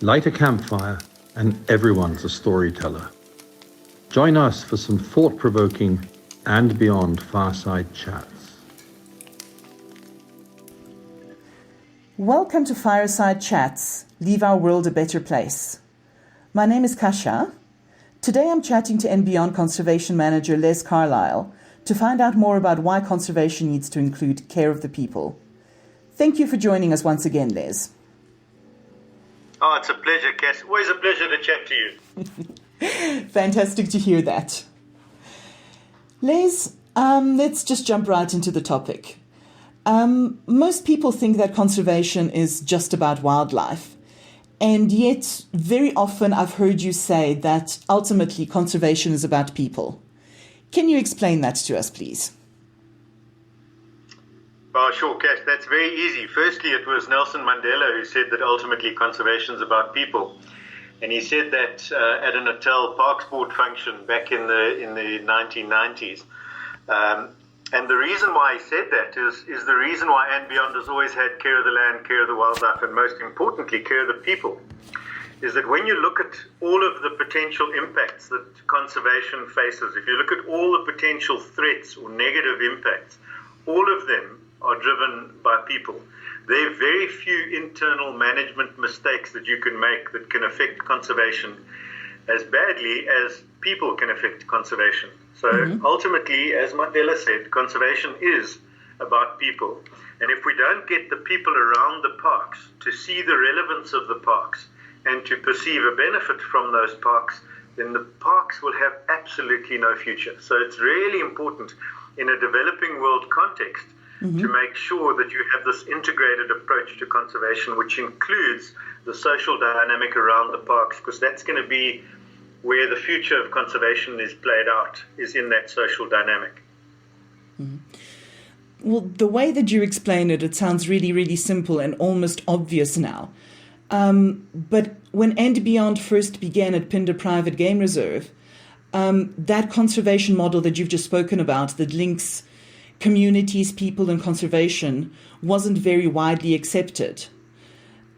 Light a campfire and everyone's a storyteller. Join us for some thought-provoking and beyond fireside chats. Welcome to Fireside Chats, Leave Our World a Better Place. My name is Kasia. Today I'm chatting to and Beyond Conservation Manager Les Carlisle to find out more about why conservation needs to include care of the people. Thank you for joining us once again, Les. Oh, it's a pleasure, Cass. Always a pleasure to chat to you. Fantastic to hear that. Les, let's just jump right into the topic. Most people think that conservation is just about wildlife. And yet, very often I've heard you say that ultimately conservation is about people. Can you explain that to us, please? Oh, sure, Cass. That's very easy. Firstly, it was Nelson Mandela who said that ultimately conservation is about people. And he said that at a Natal Parks Board function back in the 1990s. And the reason why he said that is the reason why and Beyond has always had care of the land, care of the wildlife, and most importantly, care of the people, is that when you look at all of the potential impacts that conservation faces, if you look at all the potential threats or negative impacts, all of them are driven by people. There are very few internal management mistakes that you can make that can affect conservation as badly as people can affect conservation. So ultimately, as Mandela said, conservation is about people. And if we don't get the people around the parks to see the relevance of the parks and to perceive a benefit from those parks, then the parks will have absolutely no future. So it's really important in a developing world context to make sure that you have this integrated approach to conservation, which includes the social dynamic around the parks, because that's going to be where the future of conservation is played out, is in that social dynamic. Well, the way that you explain it, it sounds really, really simple and almost obvious now. But when And Beyond first began at Phinda Private Game Reserve, that conservation model that you've just spoken about that links communities, people, and conservation wasn't very widely accepted.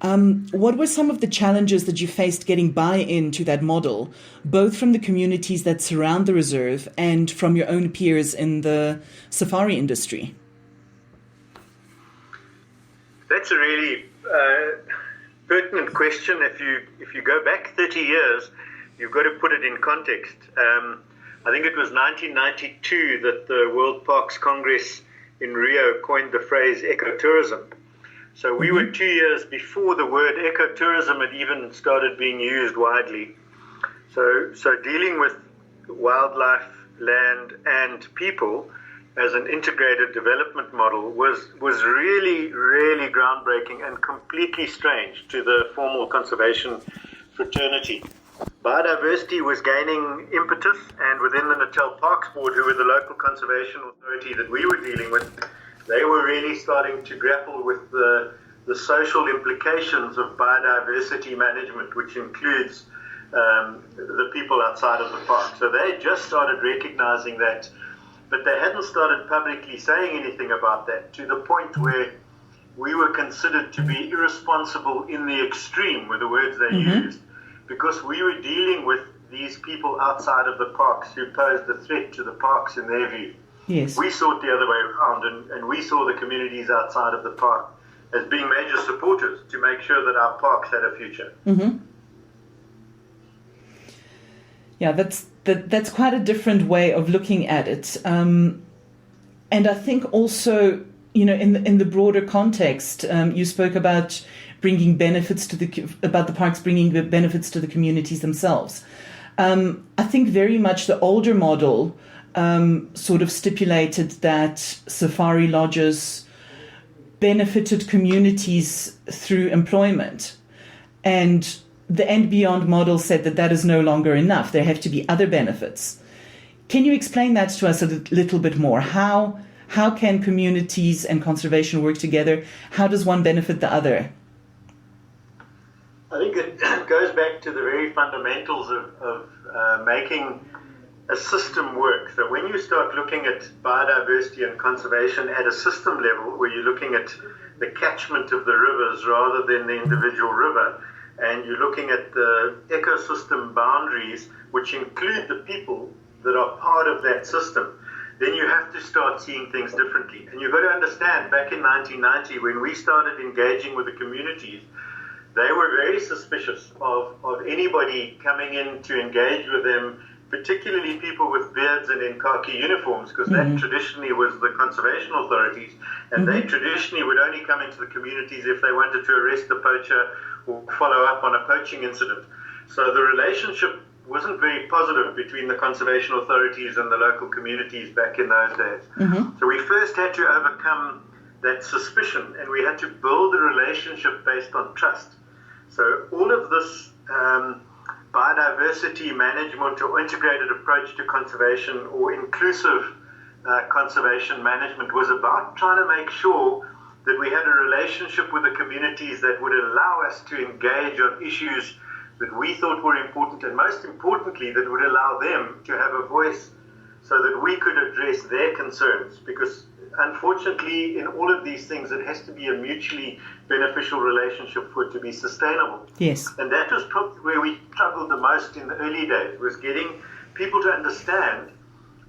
What were some of the challenges that you faced getting buy-in to that model, both from the communities that surround the reserve and from your own peers in the safari industry? That's a really pertinent question. If you go back 30 years, you've got to put it in context. I think it was 1992 that the World Parks Congress in Rio coined the phrase ecotourism. So we were 2 years before the word ecotourism had even started being used widely. So dealing with wildlife, land, and people as an integrated development model was really, really groundbreaking and completely strange to the formal conservation fraternity. Biodiversity was gaining impetus, and within the Natal Parks Board, who were the local conservation authority that we were dealing with, they were really starting to grapple with the social implications of biodiversity management, which includes the people outside of the park. So they just started recognizing that, but they hadn't started publicly saying anything about that, to the point where we were considered to be irresponsible in the extreme, were the words they used, because we were dealing with these people outside of the parks who posed a threat to the parks in their view. Yes. We saw it the other way around, and we saw the communities outside of the park as being major supporters to make sure that our parks had a future. Yeah, that's quite a different way of looking at it. And I think also, in the broader context, you spoke about bringing benefits to the parks bringing the benefits to the communities themselves. I think very much the older model sort of stipulated that safari lodges benefited communities through employment. And the And Beyond model said that that is no longer enough. There have to be other benefits. Can you explain that to us a little bit more? How can communities and conservation work together? How does one benefit the other? I think it goes back to the very fundamentals of making a system work. So when you start looking at biodiversity and conservation at a system level, where you're looking at the catchment of the rivers rather than the individual river, and you're looking at the ecosystem boundaries, which include the people that are part of that system, then you have to start seeing things differently. And you've got to understand, back in 1990, when we started engaging with the communities, they were very suspicious of anybody coming in to engage with them, particularly people with beards and in khaki uniforms, because that traditionally was the conservation authorities, and they traditionally would only come into the communities if they wanted to arrest a poacher or follow up on a poaching incident. So the relationship wasn't very positive between the conservation authorities and the local communities back in those days. So we first had to overcome that suspicion, and we had to build a relationship based on trust. So all of this biodiversity management or integrated approach to conservation or inclusive conservation management was about trying to make sure that we had a relationship with the communities that would allow us to engage on issues that we thought were important, and most importantly, that would allow them to have a voice so that we could address their concerns. Because unfortunately, in all of these things, it has to be a mutually beneficial relationship for it to be sustainable. Yes. And that was probably where we struggled the most in the early days, was getting people to understand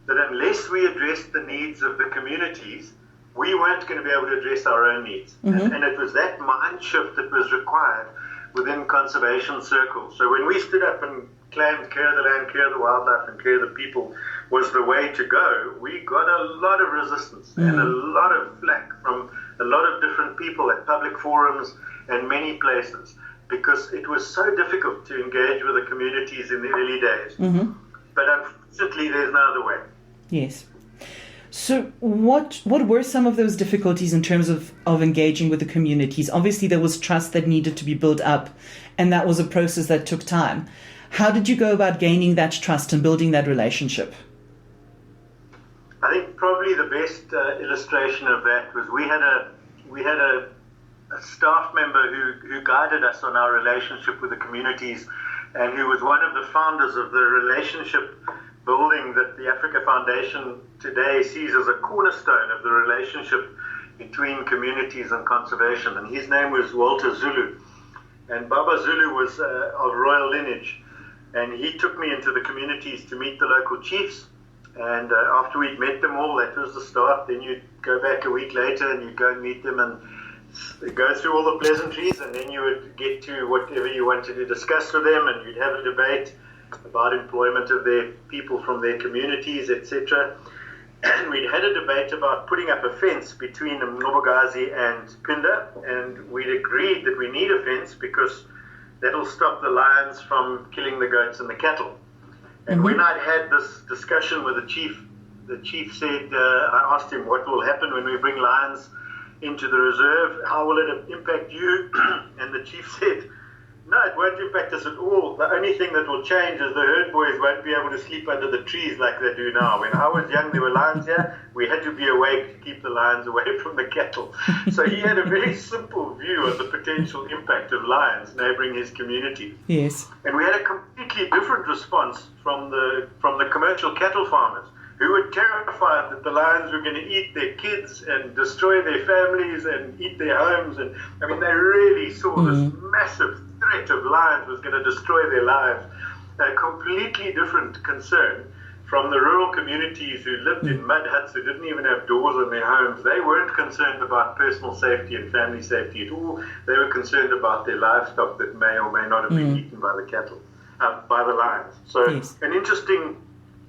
that unless we addressed the needs of the communities, we weren't going to be able to address our own needs. And it was that mind shift that was required within conservation circles. So when we stood up and claimed care of the land, care of the wildlife, and care of the people was the way to go, we got a lot of resistance and a lot of flack from a lot of different people at public forums and many places, because it was so difficult to engage with the communities in the early days. But unfortunately, there's no other way. Yes. So what were some of those difficulties in terms of engaging with the communities? Obviously, there was trust that needed to be built up, and that was a process that took time. How did you go about gaining that trust and building that relationship? I think probably the best illustration of that was we had a staff member who guided us on our relationship with the communities, and who was one of the founders of the relationship building that the Africa Foundation today sees as a cornerstone of the relationship between communities and conservation. And his name was Walter Zulu. And Baba Zulu was of royal lineage. And he took me into the communities to meet the local chiefs. And after we'd met them all, that was the start. Then you'd go back a week later and you'd go and meet them and go through all the pleasantries. And then you would get to whatever you wanted to discuss with them, and you'd have a debate about employment of their people from their communities, etc. And we'd had a debate about putting up a fence between Mngobogazi and Pinda, and we'd agreed that we need a fence because that'll stop the lions from killing the goats and the cattle. And when I'd had this discussion with the chief said, I asked him, what will happen when we bring lions into the reserve? How will it impact you? And the chief said, no, it won't impact us at all. The only thing that will change is the herd boys won't be able to sleep under the trees like they do now. When I was young, there were lions here. We had to be awake to keep the lions away from the cattle. So he had a very simple view of the potential impact of lions neighboring his community. Yes. And we had a completely different response from the commercial cattle farmers, who were terrified that the lions were going to eat their kids and destroy their families and eat their homes. And I mean, they really saw this massive threat of lions was going to destroy their lives. A completely different concern from the rural communities who lived in mud huts, who didn't even have doors in their homes. They weren't concerned about personal safety and family safety at all. They were concerned about their livestock that may or may not have been eaten by the cattle, by the lions. So an interesting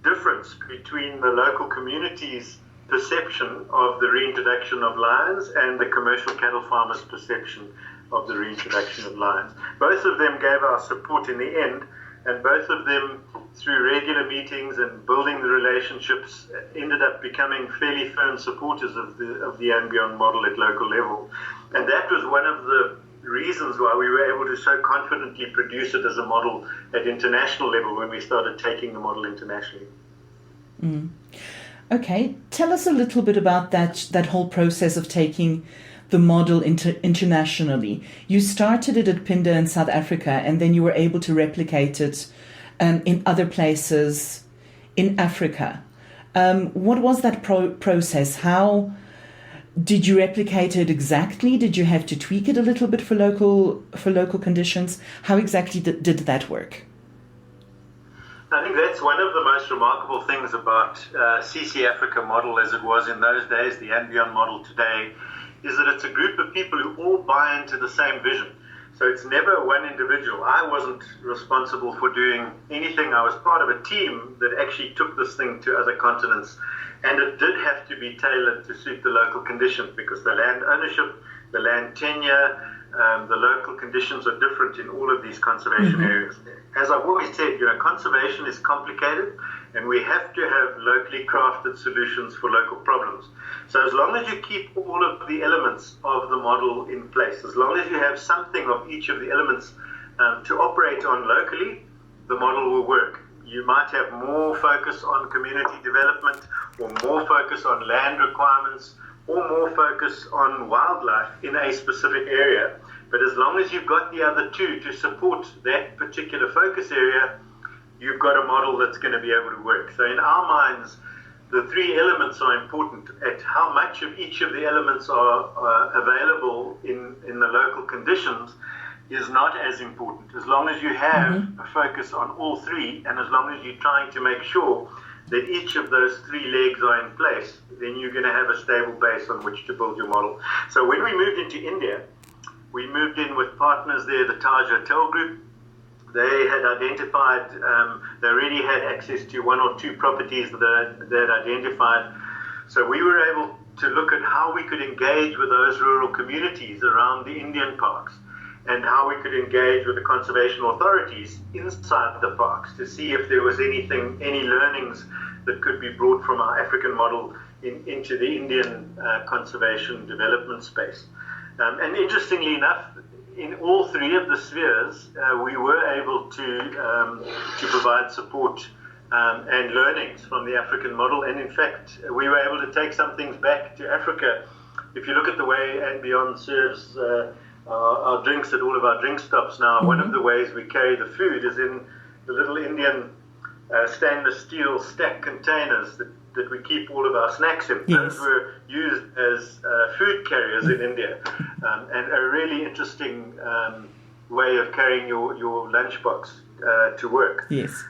difference between the local communities' perception of the reintroduction of lions and the commercial cattle farmers' perception of the reintroduction of lions. Both of them gave our support in the end, and both of them, through regular meetings and building the relationships, ended up becoming fairly firm supporters of the and beyond model at local level. And that was one of the reasons why we were able to so confidently produce it as a model at international level when we started taking the model internationally. Okay, tell us a little bit about that whole process of taking the model internationally. You started it at Pinda in South Africa, and then you were able to replicate it in other places in Africa. What was that process? How Did you replicate it exactly? Did you have to tweak it a little bit for local conditions? How exactly did that work? I think that's one of the most remarkable things about CC Africa model as it was in those days, the and beyond model today, is that it's a group of people who all buy into the same vision. So it's never one individual. I wasn't responsible for doing anything. I was part of a team that actually took this thing to other continents. And it did have to be tailored to suit the local conditions because the land ownership, the land tenure, the local conditions are different in all of these conservation areas. As I've always said, conservation is complicated and we have to have locally crafted solutions for local problems. So as long as you keep all of the elements of the model in place, as long as you have something of each of the elements to operate on locally, the model will work. You might have more focus on community development or more focus on land requirements or more focus on wildlife in a specific area. But as long as you've got the other two to support that particular focus area, you've got a model that's going to be able to work. So in our minds, the three elements are important. At how much of each of the elements are available in the local conditions is not as important. As long as you have a focus on all three, and as long as you're trying to make sure that each of those three legs are in place, then you're going to have a stable base on which to build your model. So when we moved into India, we moved in with partners there, the Taj Hotel Group. They had identified, they already had access to one or two properties that they had identified. So we were able to look at how we could engage with those rural communities around the Indian parks and how we could engage with the conservation authorities inside the parks to see if there was any learnings that could be brought from our African model into the Indian conservation development space. And interestingly enough, in all three of the spheres, we were able to provide support and learnings from the African model. And in fact, we were able to take some things back to Africa. If you look at the way And Beyond serves our drinks at all of our drink stops now, one of the ways we carry the food is in the little Indian stainless steel stack containers that we keep all of our snacks in. Yes. Those were used as food carriers in India, and a really interesting way of carrying your lunchbox to work. Yes.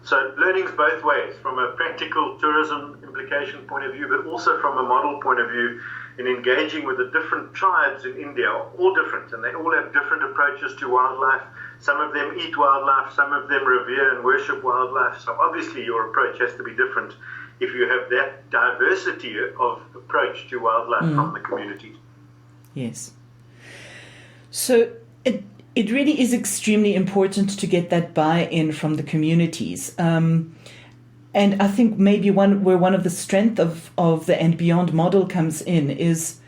So learnings both ways, from a practical tourism implication point of view, but also from a model point of view, in engaging with the different tribes in India, are all different, and they all have different approaches to wildlife. Some of them eat wildlife, some of them revere and worship wildlife. So obviously your approach has to be different if you have that diversity of approach to wildlife from the community. Yes. So it really is extremely important to get that buy-in from the communities. And I think maybe where one of the strength of the And Beyond model comes in is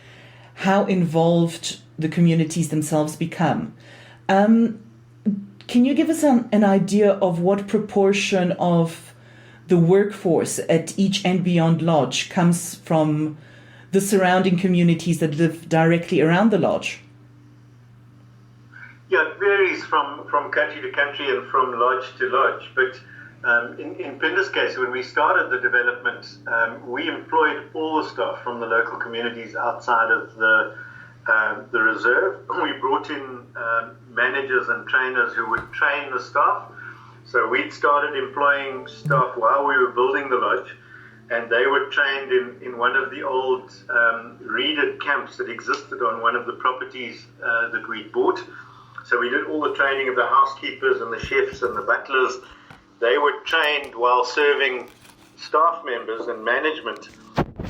how involved the communities themselves become. Can you give us an idea of what proportion of the workforce at each And Beyond lodge comes from the surrounding communities that live directly around the lodge? Yeah, it varies from country to country and from lodge to lodge. But in Pinda's case, when we started the development, we employed all the staff from the local communities outside of the reserve. We brought in managers and trainers who would train the staff. So we'd started employing staff while we were building the lodge, and they were trained in one of the old reeded camps that existed on one of the properties that we'd bought. So we did all the training of the housekeepers and the chefs and the butlers. They were trained while serving staff members and management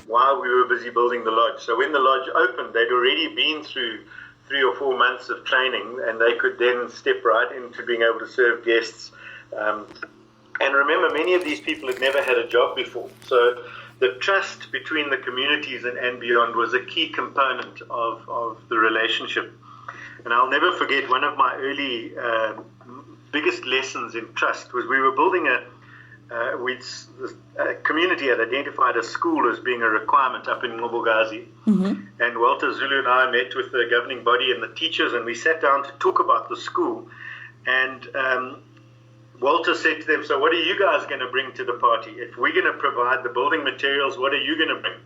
while we were busy building the lodge. So when the lodge opened, they'd already been through 3 or 4 months of training, and they could then step right into being able to serve guests. And remember, many of these people had never had a job before. So the trust between the communities and Beyond was a key component of the relationship. And I'll never forget, one of my early biggest lessons in trust was we were building a community had identified a school as being a requirement up in Ngobogazi. And Walter Zulu and I met with the governing body and the teachers, and we sat down to talk about the school. And Walter said to them, so what are you guys going to bring to the party? If we're going to provide the building materials, what are you going to bring?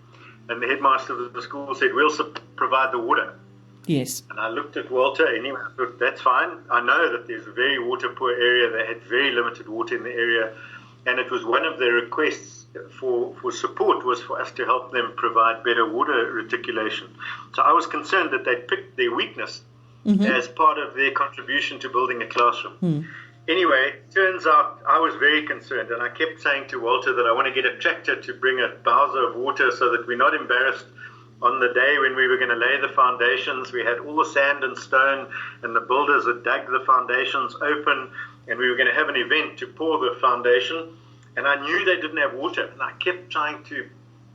And the headmaster of the school said, we'll provide the water. Yes. And I looked at Walter, anyway, I thought, that's fine. I know that there's a very water poor area. They had very limited water in the area. And it was one of their requests for support was for us to help them provide better water reticulation. So I was concerned that they picked their weakness as part of their contribution to building a classroom. Anyway, turns out I was very concerned, and I kept saying to Walter that I want to get a tractor to bring a bowser of water so that we're not embarrassed on the day when we were going to lay the foundations. We had all the sand and stone, and the builders had dug the foundations open, and we were going to have an event to pour the foundation. And I knew they didn't have water, and I kept trying to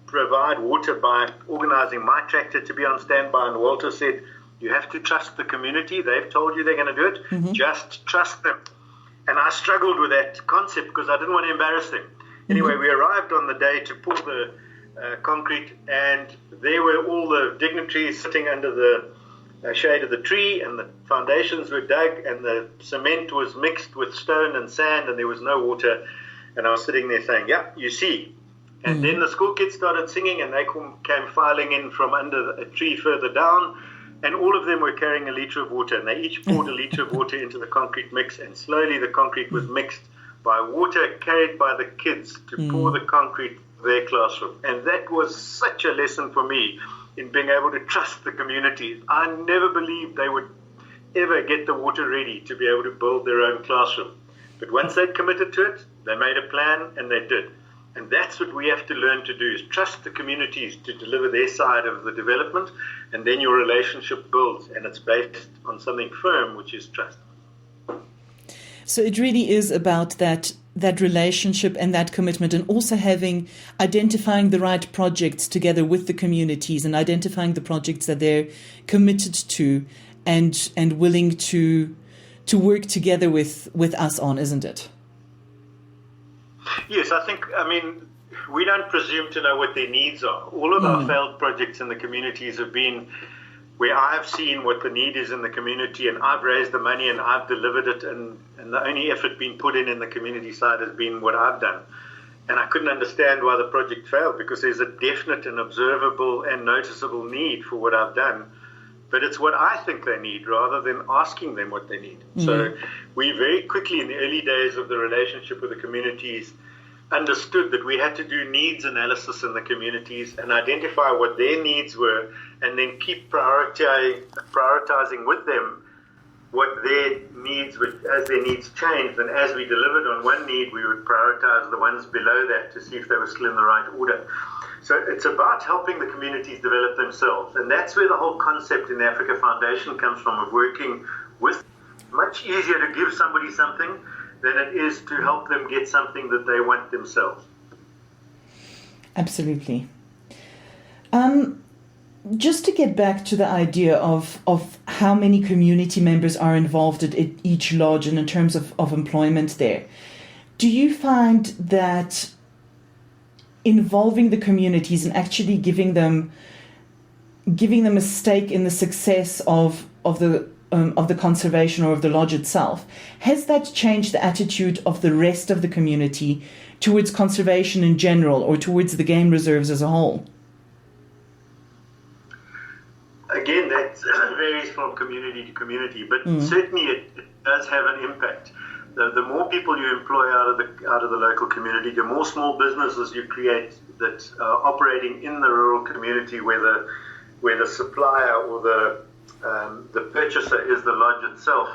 provide water by organizing my tractor to be on standby. And Walter said, you have to trust the community. They've told you they're going to do it. Just trust them. And I struggled with that concept because I didn't want to embarrass them. Anyway, we arrived on the day to pour the concrete, and there were all the dignitaries sitting under the shade of the tree, and the foundations were dug, and the cement was mixed with stone and sand, and there was no water. And I was sitting there saying, yeah, you see. And then the school kids started singing, and they came filing in from under a tree further down, and all of them were carrying a litre of water, and they each poured a litre of water into the concrete mix, and slowly the concrete was mixed by water carried by the kids to pour the concrete in their classroom. And that was such a lesson for me in being able to trust the communities. I never believed they would ever get the water ready to be able to build their own classroom. But once they'd committed to it, they made a plan, and they did. And that's what we have to learn to do, is trust the communities to deliver their side of the development, and then your relationship builds, and it's based on something firm, which is trust. So it really is about that relationship and that commitment, and also identifying the right projects together with the communities, and identifying the projects that they're committed to and willing to work together with us on, isn't it? Yes, we don't presume to know what their needs are. All of our failed projects in the communities have been where I've seen what the need is in the community, and I've raised the money and I've delivered it, and the only effort being put in the community side has been what I've done. And I couldn't understand why the project failed, because there's a definite and observable and noticeable need for what I've done. But it's what I think they need rather than asking them what they need. So we very quickly, in the early days of the relationship with the communities, understood that we had to do needs analysis in the communities and identify what their needs were, and then keep prioritizing with them what their needs were as their needs changed. And as we delivered on one need, we would prioritize the ones below that to see if they were still in the right order. So it's about helping the communities develop themselves. And that's where the whole concept in the Africa Foundation comes from, of working with. Much easier to give somebody something than it is to help them get something that they want themselves. Absolutely. Just to get back to the idea of how many community members are involved at each lodge and in terms of employment there, do you find that involving the communities and actually giving them a stake in the success of the conservation or of the lodge itself, has that changed the attitude of the rest of the community towards conservation in general, or towards the game reserves as a whole? Again, that varies from community to community, but certainly it does have an impact. The more people you employ out of the local community, the more small businesses you create that are operating in the rural community, where the supplier or the purchaser is the lodge itself,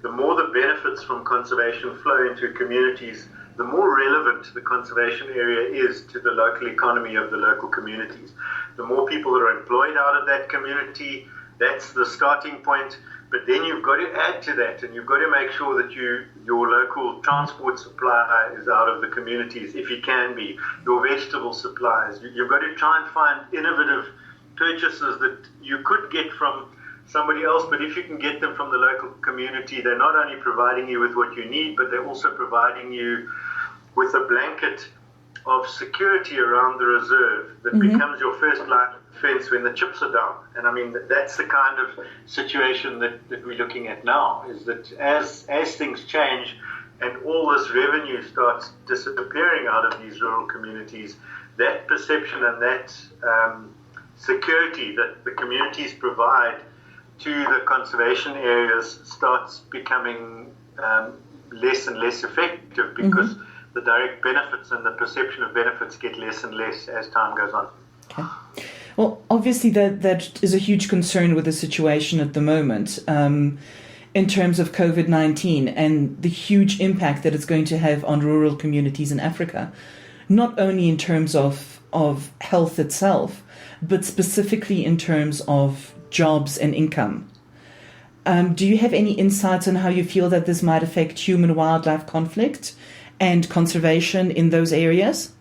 the more the benefits from conservation flow into communities, the more relevant the conservation area is to the local economy of the local communities. The more people that are employed out of that community, that's the starting point. But then you've got to add to that, and you've got to make sure that your local transport supplier is out of the communities, if you can be, your vegetable suppliers. You've got to try and find innovative purchases that you could get from somebody else, but if you can get them from the local community, they're not only providing you with what you need, but they're also providing you with a blanket of security around the reserve that becomes your first line of defense when the chips are down. And that's the kind of situation that we're looking at now, is that as things change and all this revenue starts disappearing out of these rural communities, that perception and that security that the communities provide to the conservation areas starts becoming less and less effective because the direct benefits and the perception of benefits get less and less as time goes on. Okay. Well, obviously that is a huge concern with the situation at the moment in terms of COVID-19 and the huge impact that it's going to have on rural communities in Africa, not only in terms of health itself, but specifically in terms of jobs and income. Do you have any insights on how you feel that this might affect human-wildlife conflict and conservation in those areas?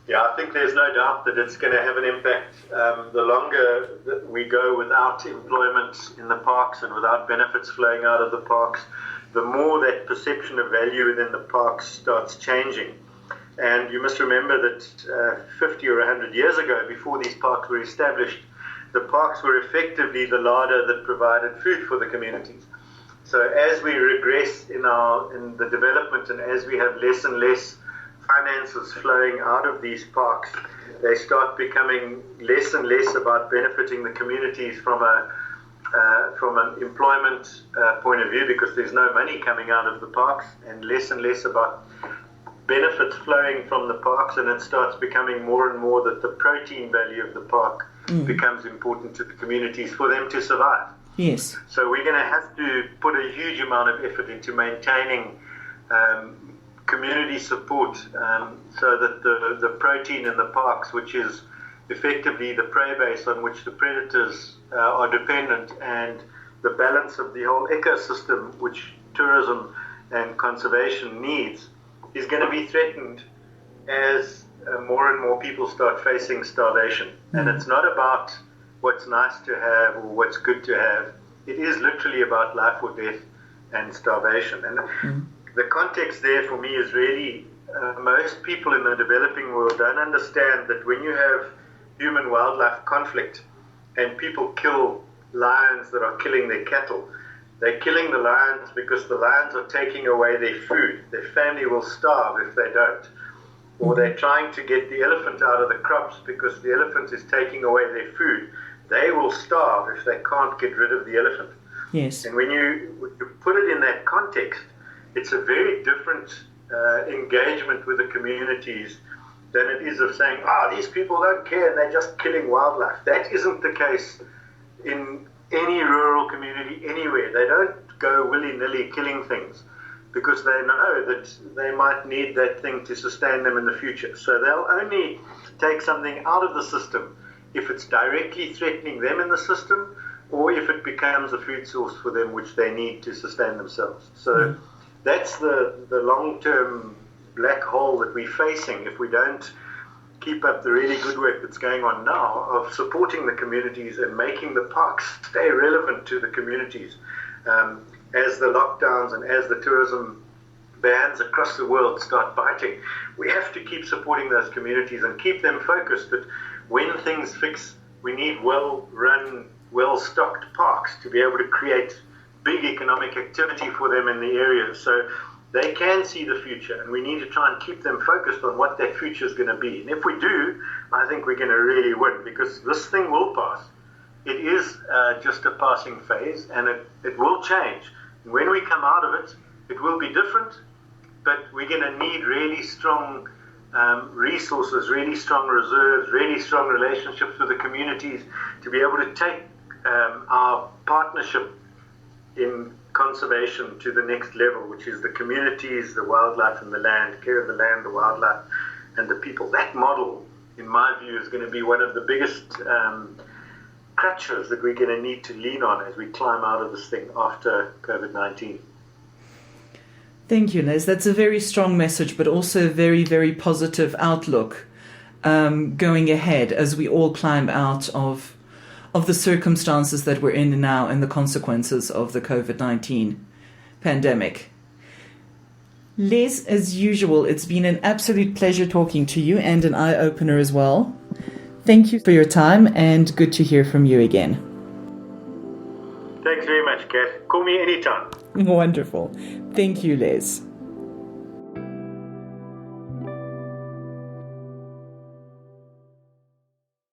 Yeah, I think there's no doubt that it's going to have an impact. The longer that we go without employment in the parks and without benefits flowing out of the parks, the more that perception of value within the parks starts changing. And you must remember that 50 or 100 years ago, before these parks were established, the parks were effectively the larder that provided food for the communities. So as we regress in the development and as we have less and less finances flowing out of these parks, they start becoming less and less about benefiting the communities from an employment point of view, because there's no money coming out of the parks, and less about benefits flowing from the parks, and it starts becoming more and more that the protein value of the park becomes important to the communities for them to survive. Yes. So we're going to have to put a huge amount of effort into maintaining community support so that the protein in the parks, which is effectively the prey base on which the predators are dependent, and the balance of the whole ecosystem which tourism and conservation needs, is going to be threatened as more and more people start facing starvation. And it's not about what's nice to have or what's good to have. It is literally about life or death and starvation. And the context there for me is really most people in the developing world don't understand that when you have human-wildlife conflict and people kill lions that are killing their cattle, they're killing the lions because the lions are taking away their food. Their family will starve if they don't. Or they're trying to get the elephant out of the crops because the elephant is taking away their food. They will starve if they can't get rid of the elephant. Yes. And when you put it in that context, it's a very different engagement with the communities than it is of saying, these people don't care and they're just killing wildlife. That isn't the case in any rural community anywhere. They don't go willy-nilly killing things because they know that they might need that thing to sustain them in the future. So they'll only take something out of the system if it's directly threatening them in the system, or if it becomes a food source for them which they need to sustain themselves. So that's the long-term black hole that we're facing if we don't keep up the really good work that's going on now of supporting the communities and making the parks stay relevant to the communities. As the lockdowns and as the tourism bans across the world start biting, we have to keep supporting those communities and keep them focused that when things fix, we need well-run, well-stocked parks to be able to create big economic activity for them in the area so they can see the future, and we need to try and keep them focused on what that future is going to be. And if we do, I think we're going to really win, because this thing will pass. It is just a passing phase, and it will change. And when we come out of it, it will be different, but we're going to need really strong resources, really strong reserves, really strong relationships with the communities to be able to take our partnership in conservation to the next level, which is the communities, the wildlife and the land, care of the land, the wildlife and the people. That model, in my view, is going to be one of the biggest crutches that we're going to need to lean on as we climb out of this thing after COVID-19. Thank you, Les. That's a very strong message, but also a very, very positive outlook going ahead as we all climb out of the circumstances that we're in now and the consequences of the COVID-19 pandemic. Les, as usual, it's been an absolute pleasure talking to you and an eye-opener as well. Thank you for your time, and good to hear from you again. Thanks very much, Kat. Call me anytime. Wonderful. Thank you, Les.